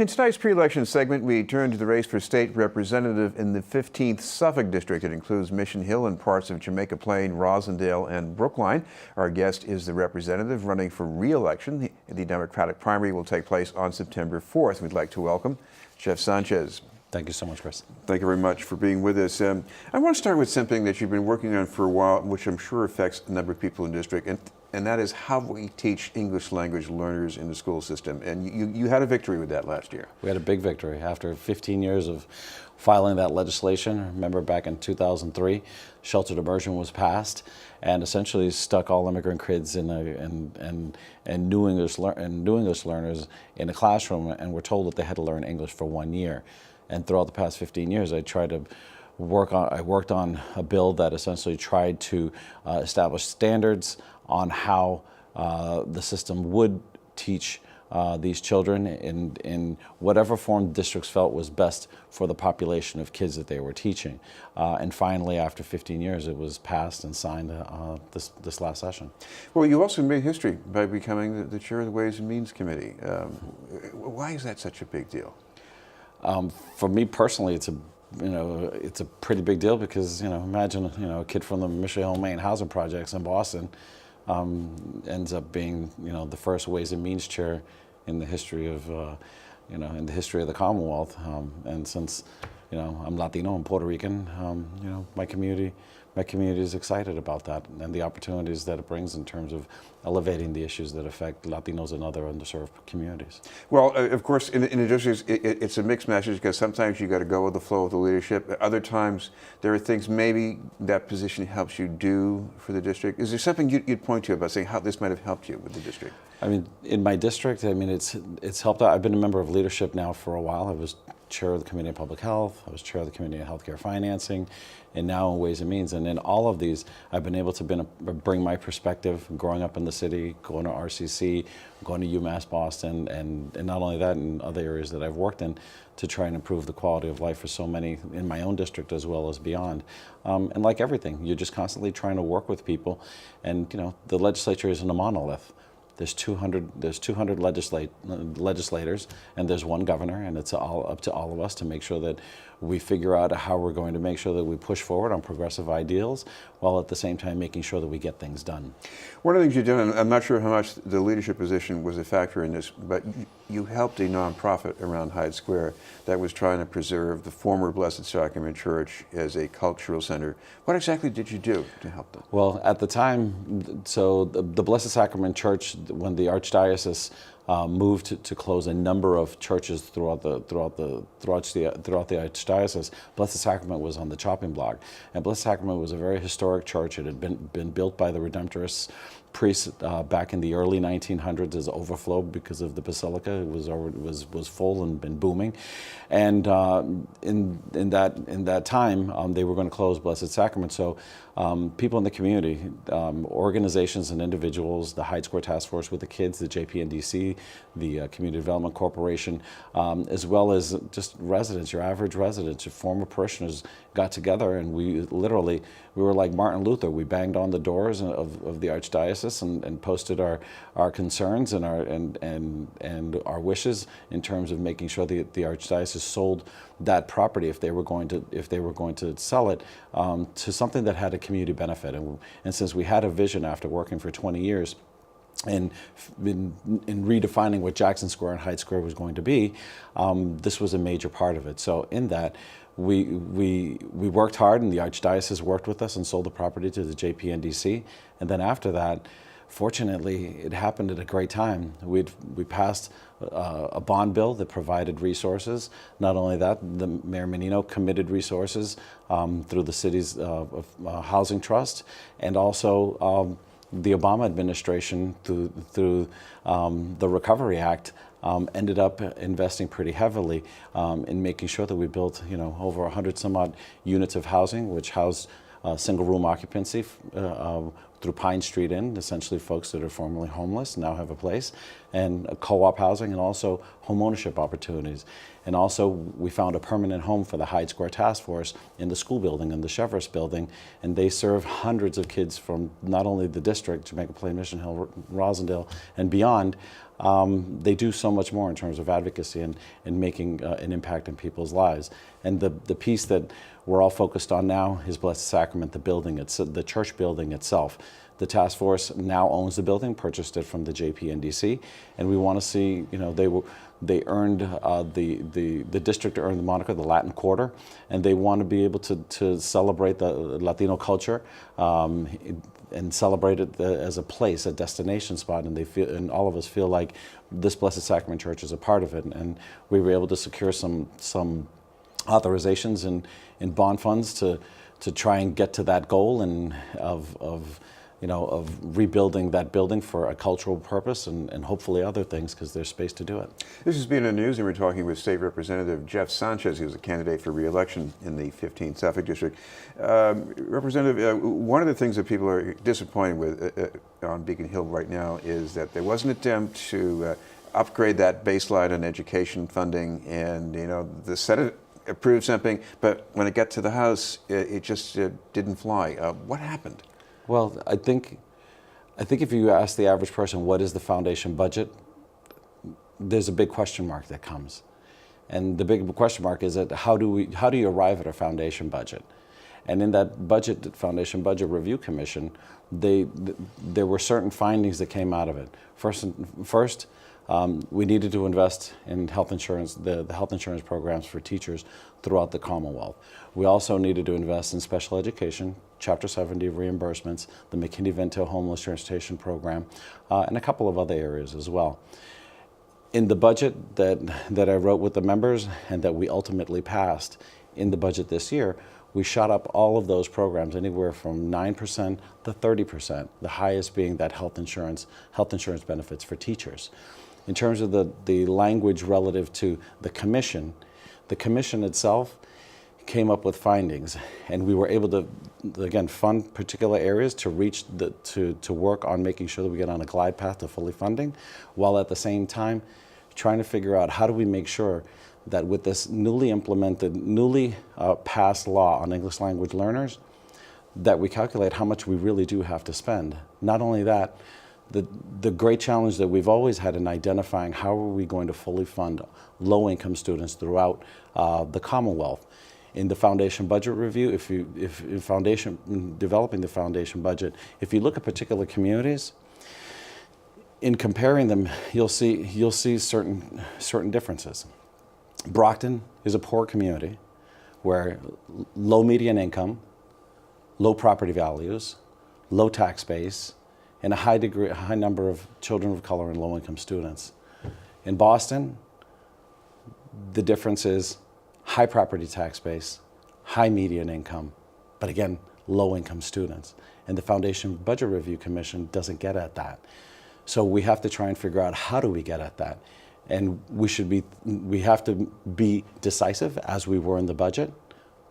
In tonight's pre-election segment, we turn to the race for state representative in the 15th Suffolk District. It includes Mission Hill and parts of Jamaica Plain, Roslindale, and Brookline. Our guest is the representative running for re-election. The Democratic primary will take place on September 4th. We'd like to welcome Chef Sánchez. Thank you so much, Chris. Thank you very much for being with us. I want to start with something that you've been working on for a while, which I'm sure affects a number of people in the district, and that is how we teach English language learners in the school system. And you had a victory with that last year. We had a big victory. After 15 years of filing that legislation, remember back in 2003, sheltered immersion was passed and essentially stuck all immigrant kids and new English learners in a classroom, and were told that they had to learn English for 1 year. And throughout the past 15 years, I worked on a bill that essentially tried to establish standards on how the system would teach these children in whatever form districts felt was best for the population of kids that they were teaching. And finally, after 15 years, it was passed and signed this last session. Well, you also made history by becoming the chair of the Ways and Means Committee. Why is that such a big deal? For me personally, it's a pretty big deal because, imagine, a kid from the Mission Hill, Maine housing projects in Boston ends up being, the first Ways and Means chair in the history of, in the history of the Commonwealth. And since, I'm Latino and Puerto Rican, my community is excited about that and the opportunities that it brings in terms of elevating the issues that affect Latinos and other underserved communities. Well, of course, in the districts, it's a mixed message because sometimes you got to go with the flow of the leadership. Other times, there are things maybe that position helps you do for the district. Is there something you'd point to about saying how this might have helped you with the district? I mean, in my district, it's helped out. I've been a member of leadership now for a while. I was chair of the Committee on Public Health, I was chair of the Committee on Healthcare Financing, and now in Ways and Means. And in all of these, I've been able to bring my perspective, growing up in the city, going to RCC, going to UMass Boston, and not only that, in other areas that I've worked in, to try and improve the quality of life for so many in my own district as well as beyond. And like everything, you're just constantly trying to work with people. And the legislature isn't a monolith. There's 200 legislators, and there's one governor, and it's all up to all of us to make sure that we figure out how we're going to make sure that we push forward on progressive ideals, while at the same time making sure that we get things done. One of the things you've done, and I'm not sure how much the leadership position was a factor in this, but you helped a nonprofit around Hyde Square that was trying to preserve the former Blessed Sacrament Church as a cultural center. What exactly did you do to help them? Well, at the time, so the Blessed Sacrament Church, when the Archdiocese moved to close a number of churches throughout the Archdiocese, Blessed Sacrament was on the chopping block. And Blessed Sacrament was a very historic church. It had been built by the Redemptorists priests back in the early 1900s as overflow because of the basilica. It was full and been booming, and in that time they were going to close Blessed Sacrament. So people in the community, organizations and individuals, the Hyde Square Task Force with the kids, the JPNDC, the Community Development Corporation, as well as just residents, your average residents, your former parishioners, got together, and we were like Martin Luther. We banged on the doors of the Archdiocese and posted our concerns and our wishes in terms of making sure that the Archdiocese sold that property if they were going to sell it to something that had a community benefit. And since we had a vision after working for 20 years and in redefining what Jackson Square and Hyde Square was going to be, this was a major part of it. So in that, we worked hard, and the Archdiocese worked with us and sold the property to the JPNDC. And then after that, fortunately, it happened at a great time. We passed a bond bill that provided resources. Not only that, the Mayor Menino committed resources through the city's housing trust, and also the Obama administration through the Recovery Act ended up investing pretty heavily in making sure that we built, over 100 some odd units of housing, which housed single room occupancy through Pine Street Inn, essentially folks that are formerly homeless now have a place, and co-op housing, and also home ownership opportunities. And also we found a permanent home for the Hyde Square Task Force in the school building, in the Chevrolet building, and they serve hundreds of kids from not only the district, Jamaica Plain, Mission Hill, Roslindale, and beyond. They do so much more in terms of advocacy and making an impact in people's lives. And the piece that we're all focused on now is Blessed Sacrament, the building, the church building itself. The task force now owns the building, purchased it from the JPNDC, and we want to see, they earned, the district earned the moniker, the Latin Quarter, and they want to be able to celebrate the Latino culture and celebrate it as a place, a destination spot, and and all of us feel like this Blessed Sacrament Church is a part of it. And we were able to secure some authorizations in bond funds to try and get to that goal and of rebuilding that building for a cultural purpose and hopefully other things, because there's space to do it. This has been in the news, and we're talking with State Representative Jeff Sánchez, who's a candidate for re-election in the 15th Suffolk District. Representative, one of the things that people are disappointed with on Beacon Hill right now is that there was an attempt to upgrade that baseline on education funding, and the Senate approved something, but when it got to the House, it just didn't fly. What happened? Well, I think if you ask the average person what is the foundation budget, there's a big question mark that comes, and the big question mark is that how do you arrive at a foundation budget? And in that foundation budget review commission, there were certain findings that came out of it. First, we needed to invest in health insurance, the health insurance programs for teachers throughout the Commonwealth. We also needed to invest in special education, Chapter 70 reimbursements, the McKinney-Vento homeless transportation program, and a couple of other areas as well. In the budget that I wrote with the members and that we ultimately passed in the budget this year, we shot up all of those programs anywhere from 9% to 30%, the highest being that health insurance benefits for teachers. In terms of the language relative to the commission itself came up with findings, and we were able to, again, fund particular areas to reach to work on making sure that we get on a glide path to fully funding, while at the same time trying to figure out how do we make sure that with this newly passed law on English language learners, that we calculate how much we really do have to spend. Not only that, the great challenge that we've always had in identifying how are we going to fully fund low-income students throughout the Commonwealth. In the foundation budget review, in developing the foundation budget, if you look at particular communities, in comparing them, you'll see certain differences. Brockton is a poor community where low median income, low property values, low tax base, and a high number of children of color and low-income students. In Boston, the difference is high property tax base, high median income, but again, low-income students. And the Foundation Budget Review Commission doesn't get at that. So we have to try and figure out how do we get at that. And we have to be decisive as we were in the budget,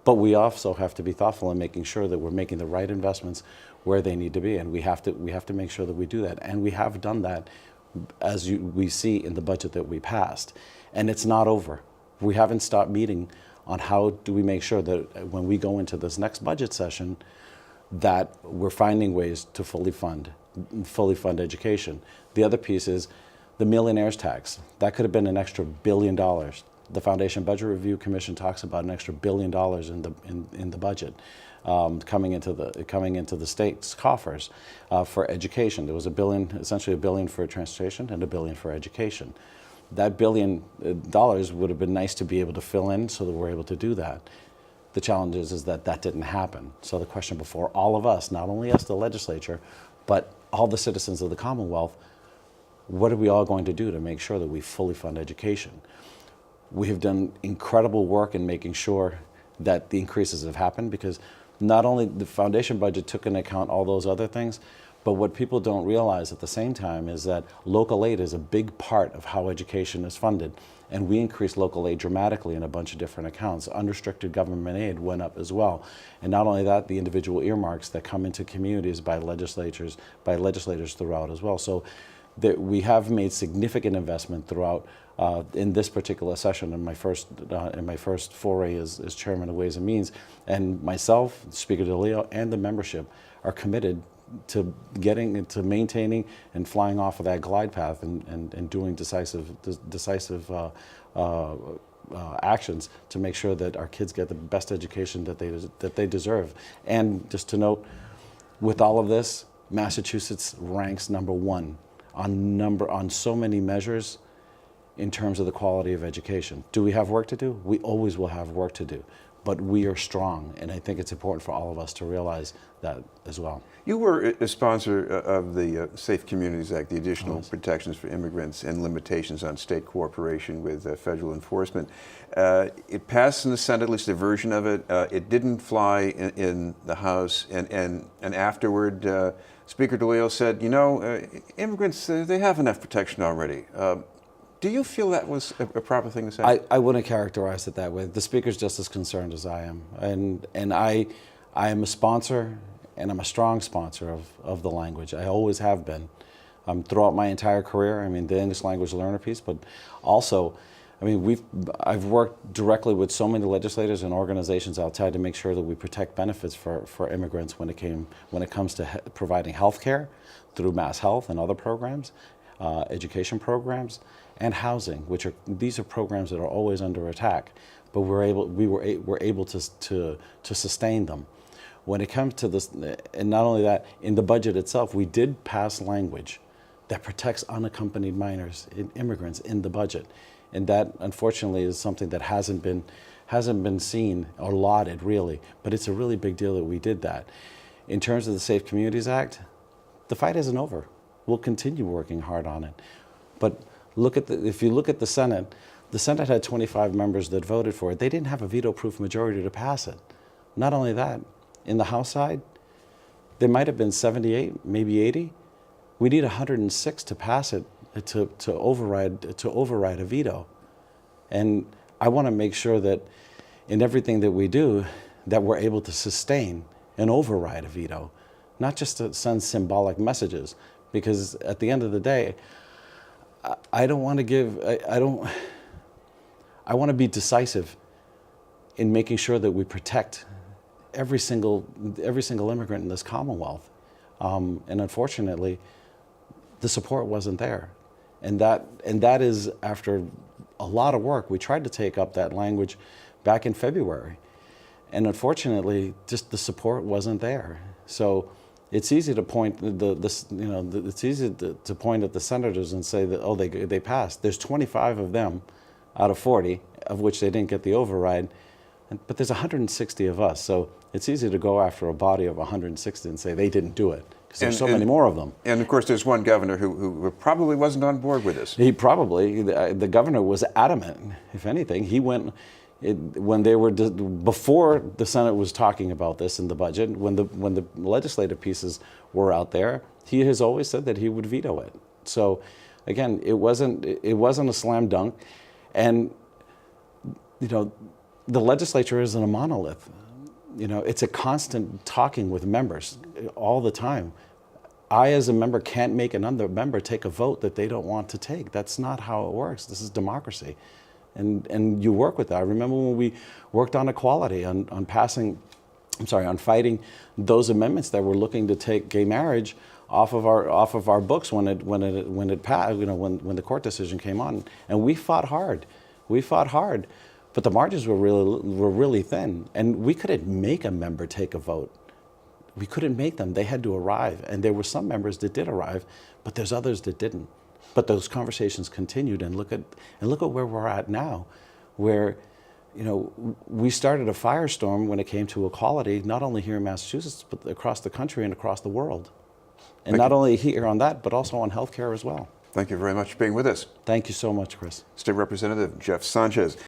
but we also have to be thoughtful in making sure that we're making the right investments where they need to be, and we have to make sure that we do that. And we have done that, as we see in the budget that we passed. And it's not over. We haven't stopped meeting on how do we make sure that when we go into this next budget session, that we're finding ways to fully fund education. The other piece is the millionaire's tax. That could have been an extra $1 billion. The Foundation Budget Review Commission talks about an extra $1 billion in the budget coming into the state's coffers for education. There was essentially $1 billion for transportation and $1 billion for education. That $1 billion would have been nice to be able to fill in so that we're able to do that. The challenge is that didn't happen. So the question before all of us, not only us, the legislature, but all the citizens of the Commonwealth, what are we all going to do to make sure that we fully fund education? We have done incredible work in making sure that the increases have happened, because not only the foundation budget took into account all those other things, But what people don't realize at the same time is that local aid is a big part of how education is funded. And we increased local aid dramatically in a bunch of different accounts. Unrestricted government aid went up as well. And not only that, the individual earmarks that come into communities by legislators throughout as well. So that we have made significant investment throughout in this particular session in my first foray as chairman of Ways and Means. And myself, Speaker DeLeo, and the membership are committed to maintaining and flying off of that glide path and doing decisive actions to make sure that our kids get the best education that they deserve. And just to note, with all of this, Massachusetts ranks #1 on so many measures in terms of the quality of education. Do we have work to do? We always will have work to do, but we are strong, and I think it's important for all of us to realize that as well. You were a sponsor of the Safe Communities Act, the additional protections for immigrants and limitations on state cooperation with federal enforcement. It passed in the Senate, at least a version of it. It didn't fly in the House, and afterward, Speaker DeLeo said, you know, immigrants, they have enough protection already. Do you feel that was a proper thing to say? I wouldn't characterize it that way. The Speaker's just as concerned as I am. And I am a sponsor, and I'm a strong sponsor of the language. I always have been throughout my entire career. I mean, the English language learner piece, but also, I mean, I've worked directly with so many legislators and organizations outside to make sure that we protect benefits for immigrants when it comes to providing health care through Mass Health and other programs, education programs, and housing, these are programs that are always under attack, but we were able to sustain them. When it comes to this, and not only that, in the budget itself, we did pass language that protects unaccompanied minors, immigrants in the budget, and that unfortunately is something that hasn't been seen or lauded really, but it's a really big deal that we did that. In terms of the Safe Communities Act, the fight isn't over. We'll continue working hard on it, but if you look at the Senate had 25 members that voted for it. They didn't have a veto-proof majority to pass it. Not only that, in the House side, there might have been 78, maybe 80. We need 106 to pass it, to override a veto. And I want to make sure that in everything that we do, that we're able to sustain and override a veto, not just to send symbolic messages, because at the end of the day, I want to be decisive in making sure that we protect every single immigrant in this Commonwealth. And unfortunately, the support wasn't there. And that is after a lot of work. We tried to take up that language back in February. And unfortunately, just the support wasn't there. So it's easy to point it's easy to point at the senators and say that, oh, they passed. There's 25 of them out of 40 of which they didn't get the override, but there's 160 of us. So it's easy to go after a body of 160 and say they didn't do it because there's so many more of them. And of course, there's one governor who probably wasn't on board with this. The governor was adamant. If anything, he went. When they were before the Senate was talking about this in the budget, when the legislative pieces were out there, he has always said that he would veto it. So, again, it wasn't a slam dunk, and the legislature isn't a monolith. It's a constant talking with members all the time. I, as a member, can't make another member take a vote that they don't want to take. That's not how it works. This is democracy. And you work with that. I remember when we worked on equality, on fighting those amendments that were looking to take gay marriage off of our books when it passed, when the court decision came on. And we fought hard. But the margins were really thin, and we couldn't make a member take a vote. We couldn't make them. They had to arrive, and there were some members that did arrive, but there's others that didn't. But those conversations continued, and look at where we're at now, where we started a firestorm when it came to equality, not only here in Massachusetts, but across the country and across the world. And not only here on that, but also on healthcare as well. Thank you very much for being with us. Thank you so much, Chris. State Representative Jeff Sánchez.